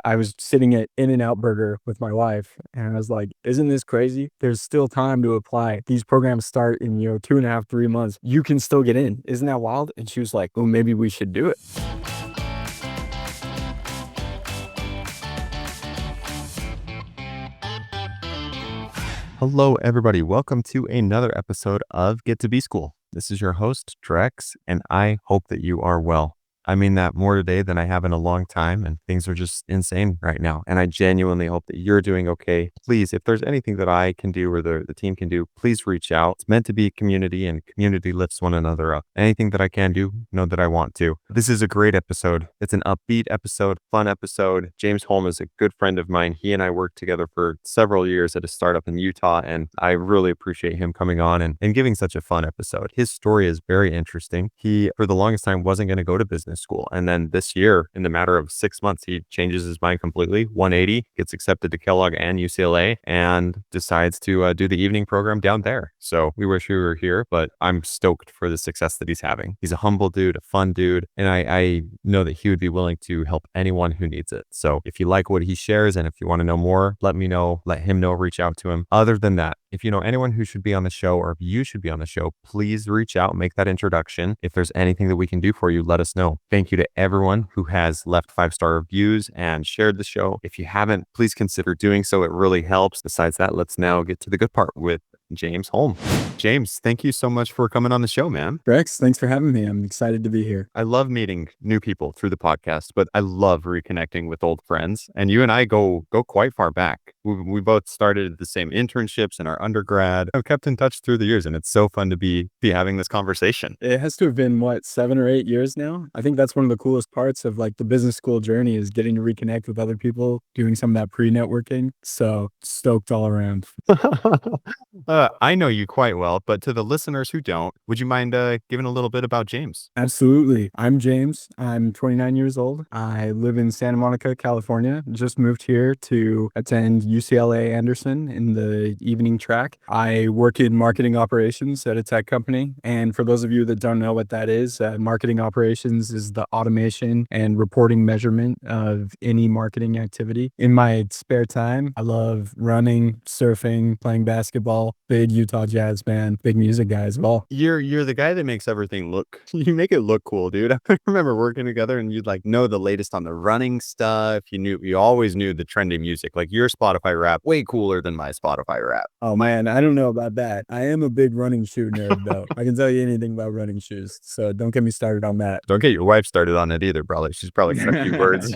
I was sitting at In-N-Out Burger with my wife, and I was like, "Isn't this crazy? There's still time to apply. These programs start in, 2.5, 3 months. You can still get in. Isn't that wild?" And she was like, "Well, maybe we should do it." Hello, everybody. Welcome to another episode of Get to Be School. This is your host, Drex, and I hope that you are well. I mean that more today than I have in a long time, and things are just insane right now. And I genuinely hope that you're doing okay. Please, if there's anything that I can do or the team can do, please reach out. It's meant to be community, and community lifts one another up. Anything that I can do, know that I want to. This is a great episode. It's an upbeat episode, fun episode. James Holm is a good friend of mine. He and I worked together for several years at a startup in Utah, and I really appreciate him coming on and giving such a fun episode. His story is very interesting. He, for the longest time, wasn't going to go to business school. And then this year, in the matter of 6 months, he changes his mind completely, 180, gets accepted to Kellogg and UCLA, and decides to do the evening program down there. So we wish we were here, but I'm stoked for the success that he's having. He's a humble dude, a fun dude, and I know that he would be willing to help anyone who needs it. So if you like what he shares and if you want to know more, let me know, let him know, reach out to him. Other than that, if you know anyone who should be on the show or if you should be on the show, please reach out, make that introduction. If there's anything that we can do for you, let us know. Thank you to everyone who has left 5-star reviews and shared the show. If you haven't, please consider doing so. It really helps. Besides that, let's now get to the good part with James Holm. James, thank you so much for coming on the show, man. Rex, thanks for having me. I'm excited to be here. I love meeting new people through the podcast, but I love reconnecting with old friends. And you and I go quite far back. We both started the same internships in our undergrad. I've kept in touch through the years, and it's so fun to be having this conversation. It has to have been, 7 or 8 years now? I think that's one of the coolest parts of the business school journey is getting to reconnect with other people, doing some of that pre-networking. So stoked all around. I know you quite well, but to the listeners who don't, would you mind giving a little bit about James? Absolutely. I'm James. I'm 29 years old. I live in Santa Monica, California. Just moved here to attend UCLA Anderson in the evening track. I work in marketing operations at a tech company. And for those of you that don't know what that is, marketing operations is the automation and reporting measurement of any marketing activity. In my spare time, I love running, surfing, playing basketball, big Utah Jazz fan, big music guy as well. You're the guy that makes everything look, you make it look cool, dude. I remember working together and you'd know the latest on the running stuff. You always knew the trendy music. Like your Spotify rap, way cooler than my Spotify rap. Oh man, I don't know about that. I am a big running shoe nerd though. I can tell you anything about running shoes. So don't get me started on that. Don't get your wife started on it either, probably. She's probably got a few words.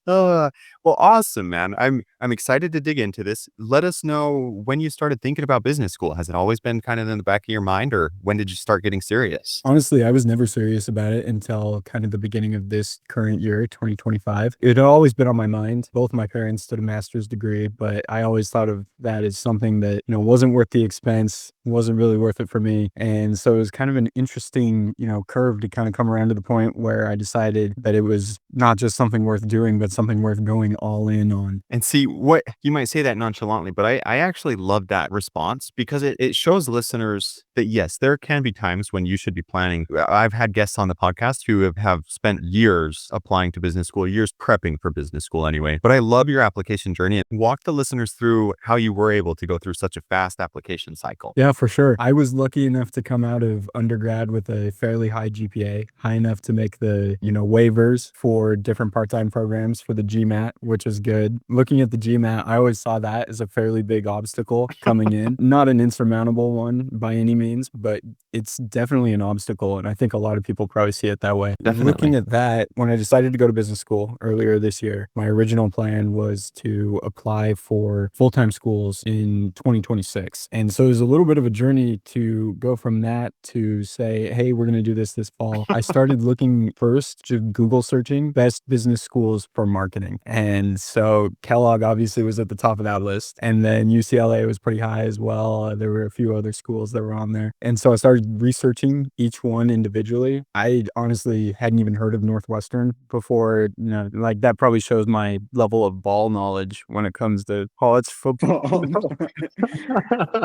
Oh, well, awesome, man. I'm excited to dig into this. Let us know when you started thinking about business school. Has it always been kind of in the back of your mind, or when did you start getting serious? Honestly, I was never serious about it until kind of the beginning of this current year, 2025. It had always been on my mind. Both my parents did a master's degree, but I always thought of that as something that, wasn't worth the expense, wasn't really worth it for me. And so it was kind of an interesting, curve to kind of come around to the point where I decided that it was not just something worth doing, but something worth going all in on. And see, what you might say that nonchalantly, but I actually love that response because it shows listeners that yes, there can be times when you should be planning. I've had guests on the podcast who have spent years applying to business school, years prepping for business school anyway. But I love your application journey. Walk the listeners through how you were able to go through such a fast application cycle. Yeah, for sure. I was lucky enough to come out of undergrad with a fairly high GPA, high enough to make the, waivers for different part-time programs for the GMAT, which is good. Looking at the GMAT, I always saw that as a fairly big obstacle coming in. Not an insurmountable one by any means, but it's definitely an obstacle. And I think a lot of people probably see it that way. Definitely. Looking at that, when I decided to go to business school earlier this year, my original plan was to apply for full-time schools in 2026. And so it was a little bit of a journey to go from that to say, hey, we're going to do this fall. I started looking first, just Google searching best business schools for marketing. And so Kellogg obviously was at the top of that list. And then UCLA was pretty high as well. There were a few other schools that were on there. And so I started researching each one individually. I honestly hadn't even heard of Northwestern before. That probably shows my level of ball knowledge when it comes to college football.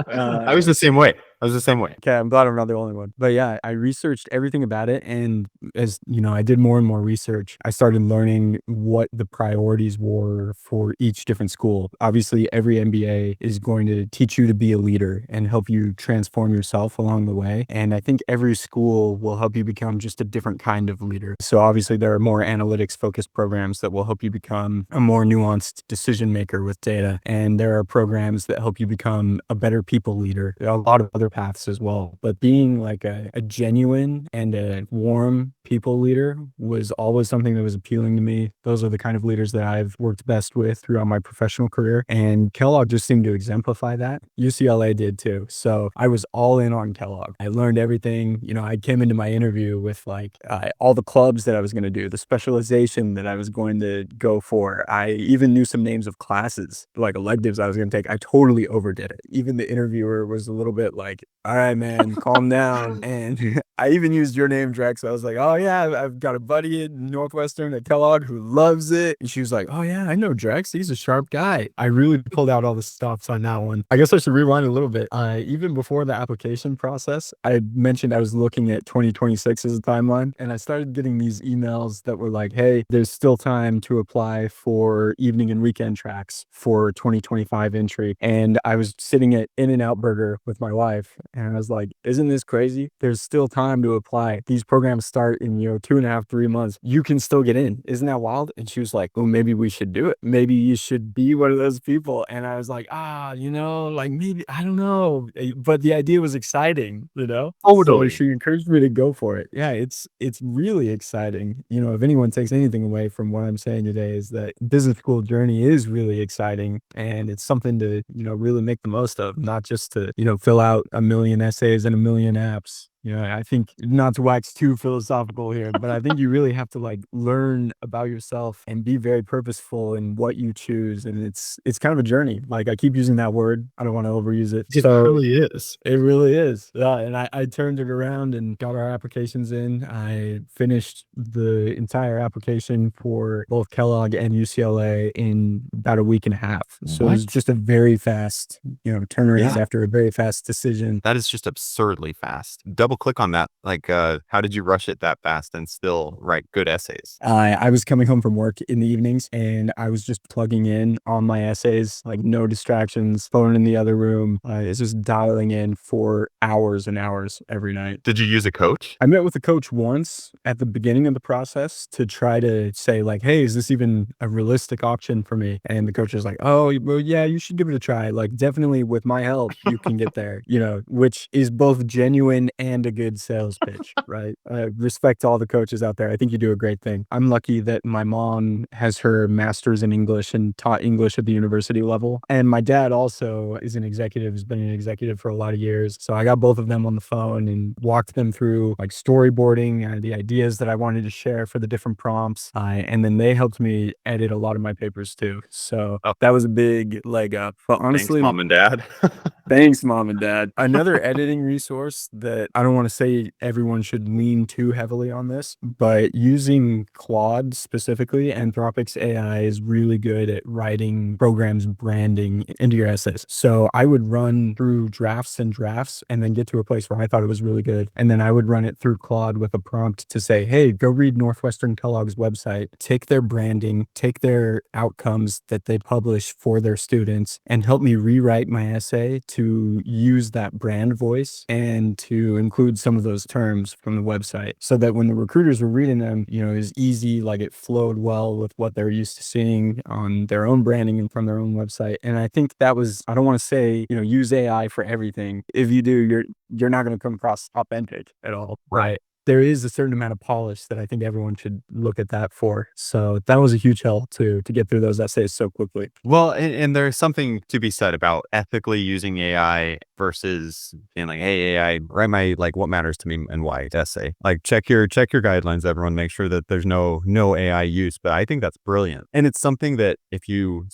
I was the same way. I was the same way. Okay, I'm glad I'm not the only one. But yeah, I researched everything about it. And as you know, I did more and more research. I started learning what the priorities were for each different school. Obviously, every MBA is going to teach you to be a leader and help you transform yourself along the way. And I think every school will help you become just a different kind of leader. So obviously, there are more analytics focused programs that will help you become a more nuanced decision maker with data. And there are programs that help you become a better people leader. There are a lot of other paths as well. But being like a genuine and a warm people leader was always something that was appealing to me. Those are the kind of leaders that I've worked best with throughout my professional career. And Kellogg just seemed to exemplify that. UCLA did too. So I was all in on Kellogg. I learned everything. You know, I came into my interview with like all the clubs that I was going to do, the specialization that I was going to go for. I even knew some names of classes, like electives I was going to take. I totally overdid it. Even the interviewer was a little bit like, all right, man, calm down. And I even used your name, Drex. I was like, oh, yeah, I've got a buddy at Northwestern at Kellogg who loves it. And she was like, oh, yeah, I know Drex. He's a sharp guy. I really pulled out all the stops on that one. I guess I should rewind a little bit. Even before the application process, I mentioned I was looking at 2026 as a timeline. And I started getting these emails that were like, hey, there's still time to apply for evening and weekend tracks for 2025 entry. And I was sitting at In-N-Out Burger with my wife. And I was like, isn't this crazy? There's still time to apply. These programs start in, 2.5, 3 months. You can still get in. Isn't that wild? And she was like, well, maybe we should do it. Maybe you should be one of those people. And I was like, like maybe, I don't know. But the idea was exciting, So Totally. she encouraged me to go for it. Yeah, it's really exciting. If anyone takes anything away from what I'm saying today is that business school journey is really exciting and it's something to, really make the most of, not just to, fill out a million essays and a million apps. I think not to wax too philosophical here, but I think you really have to like learn about yourself and be very purposeful in what you choose. And it's kind of a journey. Like I keep using that word. I don't want to overuse it. It So really is. it really is. Yeah. And I turned it around and got our applications in. I finished the entire application for both Kellogg and UCLA in about a week and a half. So it was What? just a very fast, turnaround Yeah. after a very fast decision. That is just absurdly fast. Double click on that. Like, how did you rush it that fast and still write good essays? I was coming home from work in the evenings and I was just plugging in on my essays, like no distractions, phone in the other room. It's just dialing in for hours and hours every night. Did you use a coach? I met with a coach once at the beginning of the process to try to say like, hey, is this even a realistic option for me? And the coach is like, oh, well, yeah, you should give it a try. Like definitely with my help, you can get there, which is both genuine and a good sales pitch, right? Respect to all the coaches out there. I think you do a great thing. I'm lucky that my mom has her master's in English and taught English at the university level. And my dad also is an executive, has been an executive for a lot of years. So I got both of them on the phone and walked them through like storyboarding and the ideas that I wanted to share for the different prompts. And then they helped me edit a lot of my papers too. So Oh, that was a big leg up. But thanks, honestly, mom and dad. thanks, mom and dad. Another editing resource that I don't want to say everyone should lean too heavily on this, but using Claude specifically, Anthropic's AI is really good at writing programs branding into your essays. So I would run through drafts and drafts and then get to a place where I thought it was really good. And then I would run it through Claude with a prompt to say, hey, go read Northwestern Kellogg's website, take their branding, take their outcomes that they publish for their students, and help me rewrite my essay to use that brand voice and to include some of those terms from the website so that when the recruiters were reading them, it was easy, like it flowed well with what they're used to seeing on their own branding and from their own website. And I think that was, I don't want to say, use AI for everything. If you do, you're not going to come across authentic at all. Right. There is a certain amount of polish that I think everyone should look at that for. So that was a huge help to get through those essays so quickly. Well, and there's something to be said about ethically using AI versus being like, hey, AI, write my like what matters to me and why essay. Like check your guidelines, everyone. Make sure that there's no AI use. But I think that's brilliant. And it's something that if you're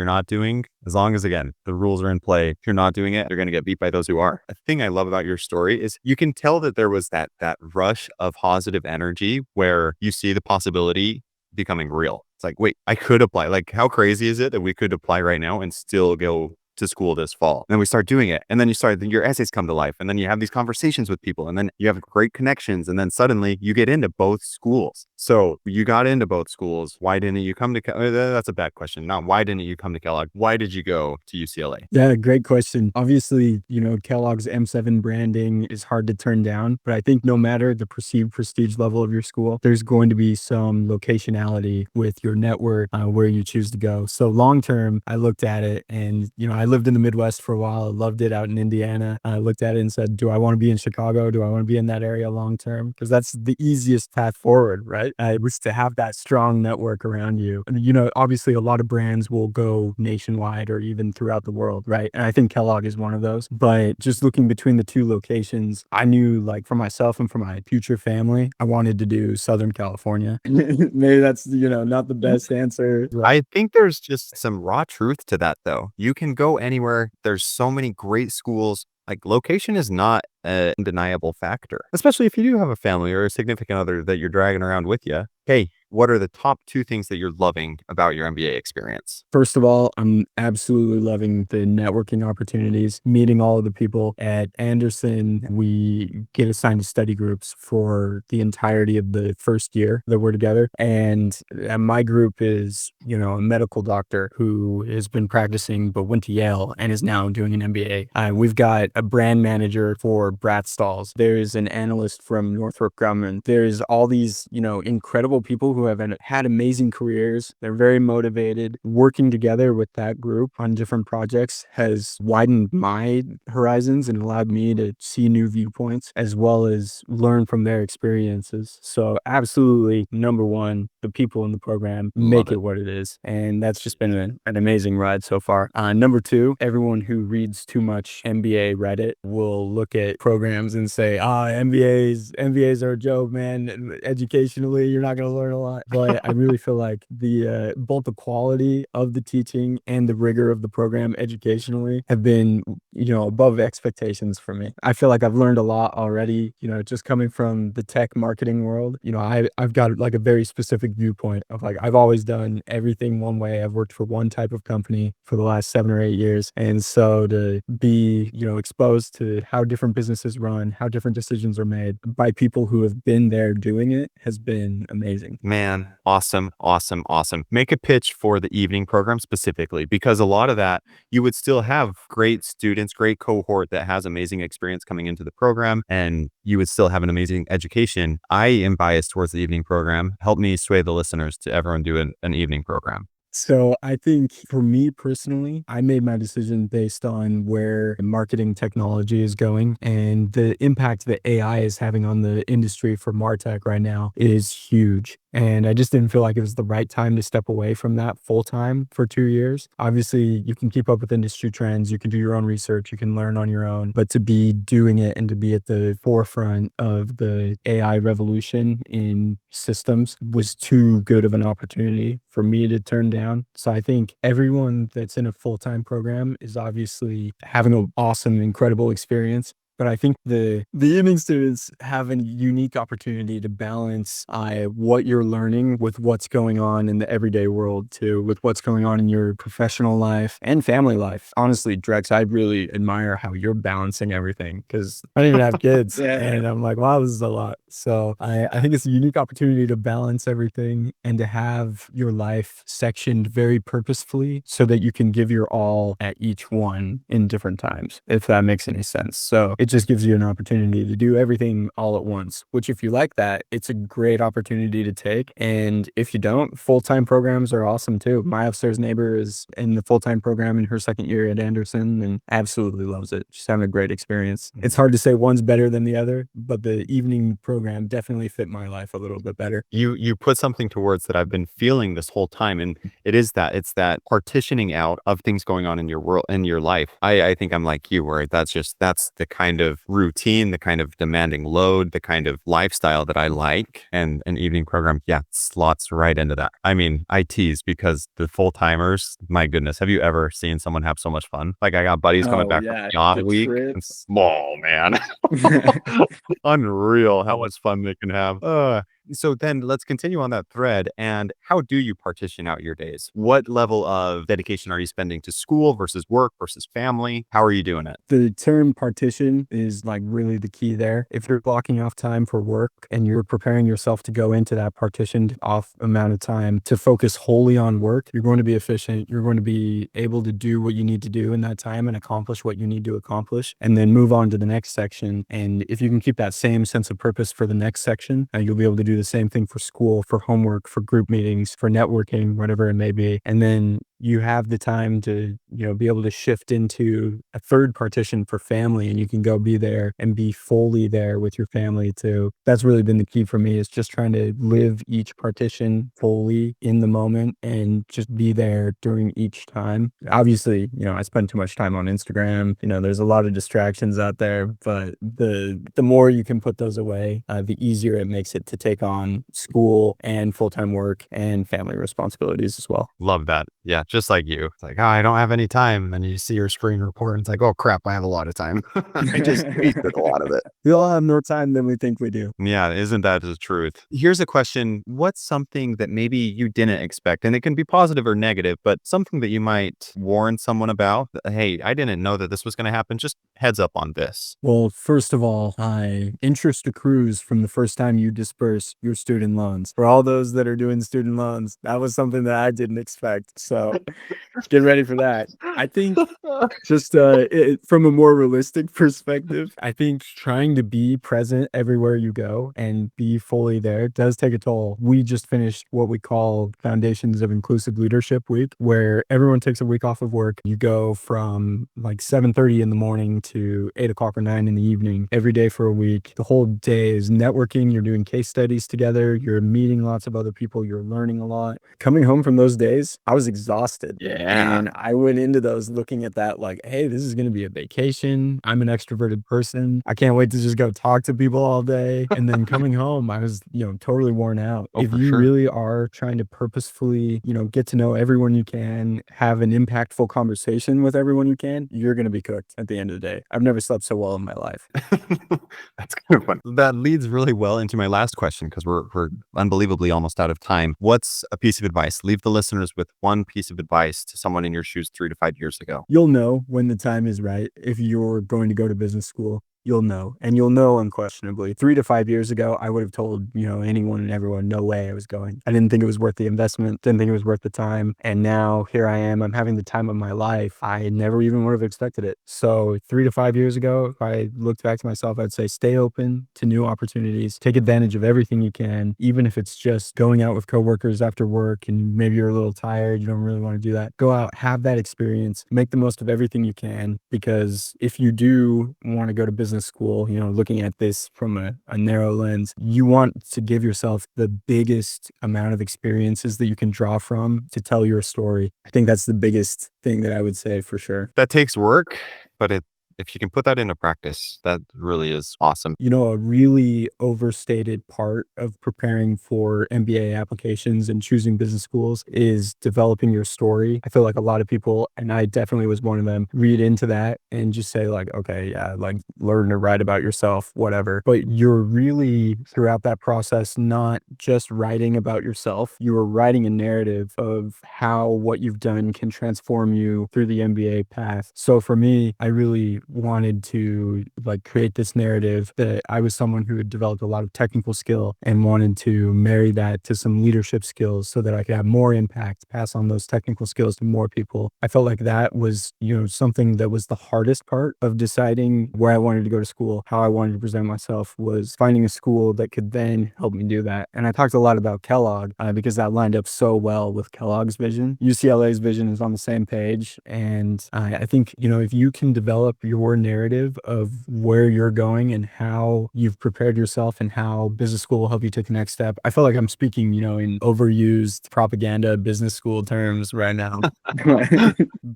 not doing, as long as again, the rules are in play, if you're not doing it, you're gonna get beat by those who are. A thing I love about your story is you can tell that there was that rush of positive energy where you see the possibility becoming real. It's like, wait, I could apply. Like, how crazy is it that we could apply right now and still go to school this fall. And then we start doing it. And then your essays come to life. And then you have these conversations with people. And then you have great connections. And then suddenly you get into both schools. So you got into both schools. Why didn't you come to that's a bad question. Not why didn't you come to Kellogg? Why did you go to UCLA? Yeah, great question. Obviously, Kellogg's M7 branding is hard to turn down, but I think no matter the perceived prestige level of your school, there's going to be some locationality with your network where you choose to go. So long term, I looked at it and, I lived in the Midwest for a while. I loved it out in Indiana. I looked at it and said, do I want to be in Chicago? Do I want to be in that area long term? Because that's the easiest path forward, right? It was to have that strong network around you. And, obviously a lot of brands will go nationwide or even throughout the world, right? And I think Kellogg is one of those. But just looking between the two locations, I knew like for myself and for my future family, I wanted to do Southern California. Maybe that's, not the best answer. I think there's just some raw truth to that, though. You can go anywhere. There's so many great schools. Like, location is not an undeniable factor, especially if you do have a family or a significant other that you're dragging around with you. Hey, what are the top 2 things that you're loving about your MBA experience? First of all, I'm absolutely loving the networking opportunities, meeting all of the people at Anderson. We get assigned to study groups for the entirety of the first year that we're together. And my group is, a medical doctor who has been practicing but went to Yale and is now doing an MBA. We've got a brand manager for Brat Stalls. There's an analyst from Northrop Grumman. There's all these, incredible people who have had amazing careers. They're very motivated. Working together with that group on different projects has widened my horizons and allowed me to see new viewpoints as well as learn from their experiences. So absolutely, number one, the people in the program make it what it is. And that's just been an amazing ride so far. Number two, everyone who reads too much MBA Reddit will look at programs and say, MBAs are a joke, man. Educationally, you're not going to learn a lot. But I really feel like the both the quality of the teaching and the rigor of the program educationally have been, above expectations for me. I feel like I've learned a lot already, just coming from the tech marketing world. I've got like a very specific viewpoint of like, I've always done everything one way. I've worked for one type of company for the last 7 or 8 years. And so to be, exposed to how different businesses run, how different decisions are made by people who have been there doing it has been amazing. Man, awesome, awesome, awesome. Make a pitch for the evening program specifically, because a lot of that, you would still have great students, great cohort that has amazing experience coming into the program, and you would still have an amazing education. I am biased towards the evening program. Help me sway the listeners to everyone do an evening program. So I think for me personally, I made my decision based on where marketing technology is going, and the impact that AI is having on the industry for MarTech right now is huge. And I just didn't feel like it was the right time to step away from that full time for 2 years. Obviously, you can keep up with industry trends, you can do your own research, you can learn on your own, but to be doing it and to be at the forefront of the AI revolution in systems was too good of an opportunity for me to turn down. So I think everyone that's in a full-time program is obviously having an awesome, incredible experience. But I think the evening students have a unique opportunity to balance what you're learning with what's going on in the everyday world too, with what's going on in your professional life and family life. Honestly, Drex, I really admire how you're balancing everything because I don't even have kids. Yeah. And I'm like, wow, this is a lot. So I think it's a unique opportunity to balance everything and to have your life sectioned very purposefully so that you can give your all at each one in different times, if that makes any sense. So it just gives you an opportunity to do everything all at once, which if you like that, it's a great opportunity to take. And if you don't, full-time programs are awesome too. My upstairs neighbor is in the full-time program in her second year at Anderson and absolutely loves it. She's having a great experience. It's hard to say one's better than the other, but the evening program definitely fit my life a little bit better. You put something towards that I've been feeling this whole time, and it's that partitioning out of things going on in your world, in your life. I think I'm like you, where that's the kind of routine, the kind of demanding load, the kind of lifestyle that I like, and an evening program, slots right into that. I mean, I tease because the full timers, my goodness, have you ever seen someone have so much fun? Like I got buddies coming back from yacht week. Oh man, unreal how much fun they can have. So then let's continue on that thread. And how do you partition out your days? What level of dedication are you spending to school versus work versus family? How are you doing it? The term partition is like really the key there. If you're blocking off time for work and you're preparing yourself to go into that partitioned off amount of time to focus wholly on work, you're going to be efficient. You're going to be able to do what you need to do in that time and accomplish what you need to accomplish, and then move on to the next section. And if you can keep that same sense of purpose for the next section, you'll be able to do the same thing for school, for homework, for group meetings, for networking, whatever it may be. And then you have the time to, be able to shift into a third partition for family, and you can go be there and be fully there with your family too. That's really been the key for me, is just trying to live each partition fully in the moment and just be there during each time. Obviously, I spend too much time on Instagram. There's a lot of distractions out there, but the more you can put those away, the easier it makes it to take on school and full-time work and family responsibilities as well. Love that. Yeah, just like you. It's like, oh, I don't have any time. And you see your screen report and it's like, oh crap, I have a lot of time. I just wasted a lot of it. We all have more time than we think we do. Yeah, isn't that the truth? Here's a question. What's something that maybe you didn't expect? And it can be positive or negative, but something that you might warn someone about. Hey, I didn't know that this was going to happen. Just heads up on this. Well, first of all, interest accrues from the first time you disperse your student loans. For all those that are doing student loans, that was something that I didn't expect. So get ready for that. I think just from a more realistic perspective, I think trying to be present everywhere you go and be fully there does take a toll. We just finished what we call Foundations of Inclusive Leadership Week, where everyone takes a week off of work. You go from like 7:30 in the morning to 8 o'clock or 9 in the evening every day for a week. The whole day is networking. You're doing case studies together. You're meeting lots of other people. You're learning a lot. Coming home from those days, I was exhausted. Yeah. And I went into those looking at that like, hey, this is going to be a vacation. I'm an extroverted person. I can't wait to just go talk to people all day. And then coming home, I was, totally worn out. Oh, If for you sure. really are trying to purposefully, get to know everyone you can, have an impactful conversation with everyone you can, you're going to be cooked at the end of the day. I've never slept so well in my life. That's kind of fun. That leads really well into my last question, because we're unbelievably almost out of time. What's a piece of advice? Leave the listeners with one piece of advice to someone in your shoes 3 to 5 years ago. You'll know when the time is right. If you're going to go to business school, you'll know, and you'll know unquestionably. 3 to 5 years ago, I would have told, anyone and everyone, no way I was going. I didn't think it was worth the investment, didn't think it was worth the time. And now here I am, I'm having the time of my life. I never even would have expected it. So 3 to 5 years ago, if I looked back to myself, I'd say stay open to new opportunities, take advantage of everything you can, even if it's just going out with coworkers after work and maybe you're a little tired, you don't really want to do that. Go out, have that experience, make the most of everything you can, because if you do want to go to business school, looking at this from a narrow lens, you want to give yourself the biggest amount of experiences that you can draw from to tell your story. I think that's the biggest thing that I would say for sure. That takes work, but if you can put that into practice, that really is awesome. A really overstated part of preparing for MBA applications and choosing business schools is developing your story. I feel like a lot of people, and I definitely was one of them, read into that and just say like, okay, yeah, like learn to write about yourself, whatever. But you're really throughout that process, not just writing about yourself, you are writing a narrative of how what you've done can transform you through the MBA path. So for me, I really wanted to like create this narrative that I was someone who had developed a lot of technical skill and wanted to marry that to some leadership skills so that I could have more impact, pass on those technical skills to more people. I felt like that was, something that was the hardest part of deciding where I wanted to go to school, how I wanted to present myself, was finding a school that could then help me do that. And I talked a lot about Kellogg because that lined up so well with Kellogg's vision. UCLA's vision is on the same page. And I think, if you can develop your narrative of where you're going and how you've prepared yourself and how business school will help you take the next step. I feel like I'm speaking, in overused propaganda business school terms right now.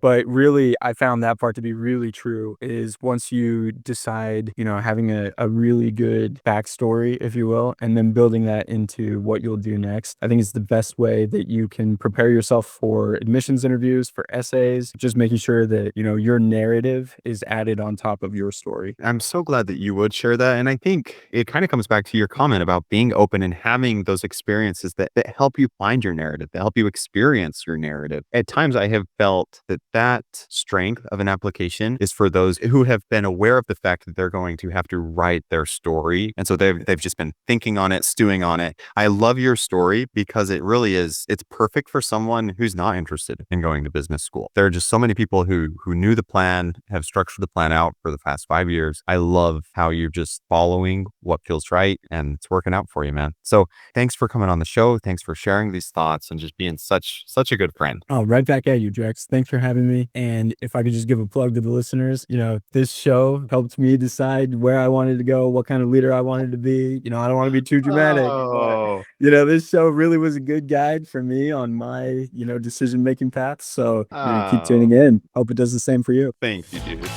But really, I found that part to be really true is once you decide, having a really good backstory, if you will, and then building that into what you'll do next, I think it's the best way that you can prepare yourself for admissions interviews, for essays, just making sure that, your narrative is added on top of your story. I'm so glad that you would share that. And I think it kind of comes back to your comment about being open and having those experiences that help you find your narrative, that help you experience your narrative. At times, I have felt that strength of an application is for those who have been aware of the fact that they're going to have to write their story. And so they've just been thinking on it, stewing on it. I love your story because it really is, it's perfect for someone who's not interested in going to business school. There are just so many people who knew the plan, have structured the plan out for the past 5 years. I love how you're just following what feels right and it's working out for you, man. So thanks for coming on the show. Thanks for sharing these thoughts and just being such a good friend. Oh, right back at you, Drex. Thanks for having me. And if I could just give a plug to the listeners, this show helped me decide where I wanted to go, what kind of leader I wanted to be. I don't want to be too dramatic, but Oh, this show really was a good guide for me on my, decision-making path. So, keep tuning in. Hope it does the same for you. thank you, dude.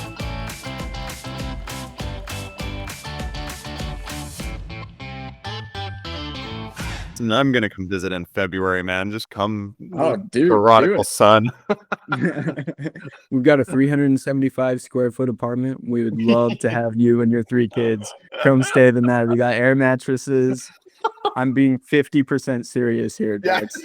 And I'm gonna come visit in February, man. Just come, Oh, dude, do prodigal it. son. We've got a 375 square foot apartment. We would love to have you and your 3 kids come stay the night. We got air mattresses. I'm being 50% serious here, Yeah. Dex.